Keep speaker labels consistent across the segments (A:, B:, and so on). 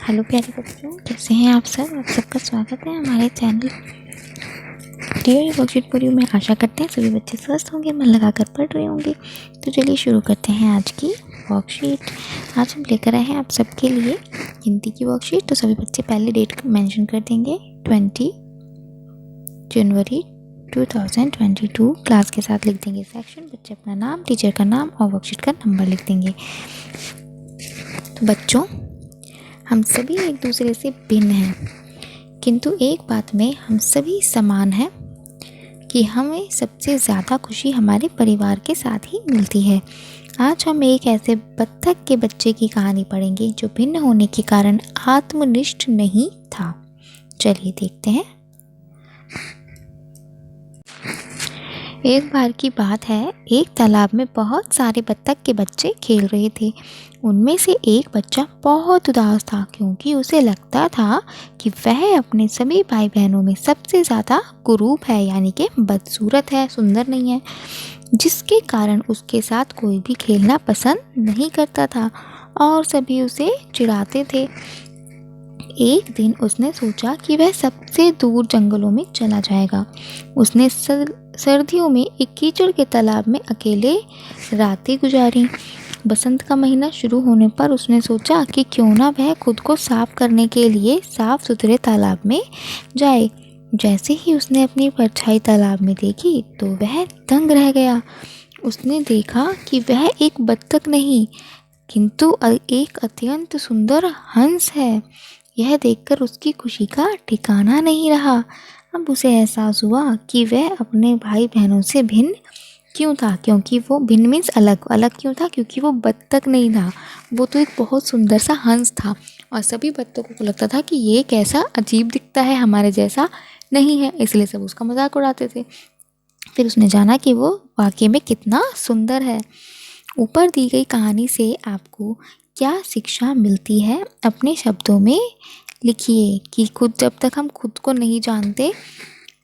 A: Hello प्यारे बच्चों, कैसे हैं आप सब। आप सबका स्वागत है हमारे channel dear worksheet for you में। आशा करते हैं सभी बच्चे स्वस्थ होंगे, मन लगाकर पढ़ रहे होंगे। तो चलिए शुरू करते हैं आज की वर्कशीट। आज हम लेकर आए हैं आप सबके लिए हिंदी की वर्कशीट। तो सभी बच्चे पहले डेट मेंशन कर देंगे 20 जनवरी 2022। क्लास के साथ लिख देंगे सेक्शन, बच्चे अपना नाम, टीचर का नाम और वर्कशीट का नंबर लिख देंगे। तो बच्चों, हम सभी एक दूसरे से भिन्न हैं, किंतु एक बात में हम सभी समान हैं कि हमें सबसे ज़्यादा खुशी हमारे परिवार के साथ ही मिलती है। आज हम एक ऐसे बत्तख के बच्चे की कहानी पढ़ेंगे जो भिन्न होने के कारण आत्मनिष्ठ नहीं था। चलिए देखते हैं। एक बार की बात है, एक तालाब में बहुत सारे बत्तख के बच्चे खेल रहे थे। उनमें से एक बच्चा बहुत उदास था, क्योंकि उसे लगता था कि वह अपने सभी भाई बहनों में सबसे ज़्यादा कुरूप है, यानी कि बदसूरत है, सुंदर नहीं है, जिसके कारण उसके साथ कोई भी खेलना पसंद नहीं करता था और सभी उसे चिढ़ाते थे। एक दिन उसने सोचा कि वह सबसे दूर जंगलों में चला जाएगा। उसने सर्दियों में एक कीचड़ के तालाब में अकेले रातें गुजारी। बसंत का महीना शुरू होने पर उसने सोचा कि क्यों ना वह खुद को साफ करने के लिए साफ सुथरे तालाब में जाए। जैसे ही उसने अपनी परछाई तालाब में देखी तो वह दंग रह गया। उसने देखा कि वह एक बत्तख नहीं, किंतु एक अत्यंत सुंदर हंस है। यह देखकर उसकी खुशी का ठिकाना नहीं रहा। अब उसे एहसास हुआ कि वह अपने भाई बहनों से भिन्न क्यों था, क्योंकि वो भिन्न मीन्स अलग। अलग क्यों था? क्योंकि वो बत्तख नहीं था, वो तो एक बहुत सुंदर सा हंस था और सभी बत्तखों को लगता था कि ये कैसा अजीब दिखता है, हमारे जैसा नहीं है, इसलिए सब उसका मजाक उड़ाते थे। फिर उसने जाना कि वो वाकई में कितना सुंदर है। ऊपर दी गई कहानी से आपको क्या शिक्षा मिलती है, अपने शब्दों में लिखिए कि जब तक हम खुद को नहीं जानते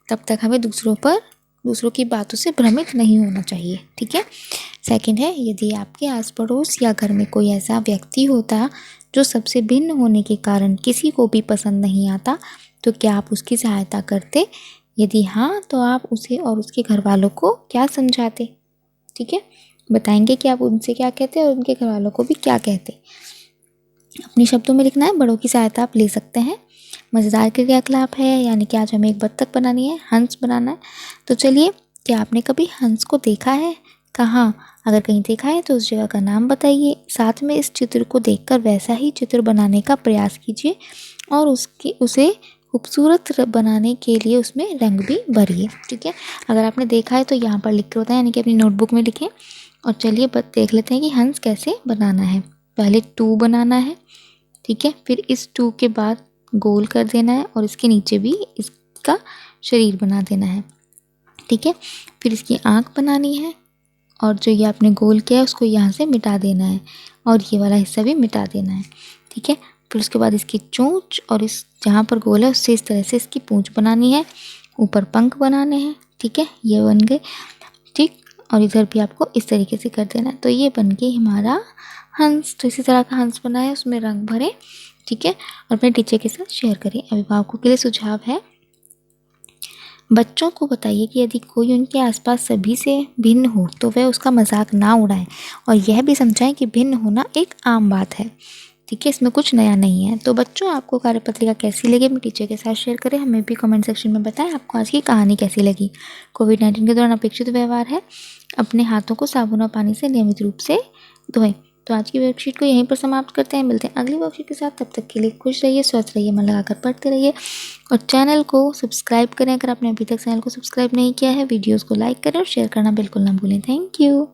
A: तब तक हमें दूसरों की बातों से भ्रमित नहीं होना चाहिए। ठीक है। सेकंड है, यदि आपके आस पड़ोस या घर में कोई ऐसा व्यक्ति होता जो सबसे भिन्न होने के कारण किसी को भी पसंद नहीं आता, तो क्या आप उसकी सहायता करते? यदि हाँ, तो आप उसे और उसके घर वालों को क्या समझाते? ठीक है, बताएंगे कि आप उनसे क्या कहते और उनके घर वालों को भी क्या कहते। अपने शब्दों में लिखना है। बड़ों की सहायता आप ले सकते हैं। मज़ेदार क्रियाकलाप है, यानी कि आज हमें एक बत्तख बनानी है, हंस बनाना है। तो चलिए, क्या आपने कभी हंस को देखा है? कहाँ? अगर कहीं देखा है तो उस जगह का नाम बताइए। साथ में इस चित्र को देखकर वैसा ही चित्र बनाने का प्रयास कीजिए और उसे खूबसूरत बनाने के लिए उसमें रंग भी भरिए। ठीक है, अगर आपने देखा है तो यहाँ पर लिख कर होता है, यानी कि अपनी नोटबुक में लिखें। और चलिए देख लेते हैं कि हंस कैसे बनाना है। पहले 2 बनाना है। ठीक है, फिर इस 2 के बाद गोल कर देना है और इसके नीचे भी इसका शरीर बना देना है। ठीक है, फिर इसकी आँख बनानी है और जो ये आपने गोल किया है उसको यहाँ से मिटा देना है और ये वाला हिस्सा भी मिटा देना है। ठीक है, फिर उसके बाद इसकी चोंच और इस जहाँ पर गोल है उससे इस तरह से इसकी पूँछ बनानी है। ऊपर पंख बनाने हैं। ठीक है, ये बन गए। ठीक, और इधर भी आपको इस तरीके से कर देना है। तो ये बन गई हमारा हंस। तो इसी तरह का हंस बनाए, उसमें रंग भरें। ठीक है, और अपने टीचर के साथ शेयर करें। अभिभावकों के लिए सुझाव है, बच्चों को बताइए कि यदि कोई उनके आसपास सभी से भिन्न हो तो वह उसका मजाक ना उड़ाएं और यह भी समझाएं कि भिन्न होना एक आम बात है। ठीक है, इसमें कुछ नया नहीं है। तो बच्चों, आपको कार्यपत्रिका कैसी लगी अपने टीचर के साथ शेयर करें। हमें भी कमेंट सेक्शन में बताएं आपको आज की कहानी कैसी लगी। कोविड-19 के दौरान अपेक्षित व्यवहार है, अपने हाथों को साबुन और पानी से नियमित रूप से धोएं। तो आज की वर्कशीट को यहीं पर समाप्त करते हैं। मिलते हैं अगली वर्कशीट के साथ। तब तक के लिए खुश रहिए, स्वस्थ रहिए, मन लगाकर पढ़ते रहिए और चैनल को सब्सक्राइब करें। अगर आपने अभी तक चैनल को सब्सक्राइब नहीं किया है, वीडियोस को लाइक करें और शेयर करना बिल्कुल ना भूलें। Thank you.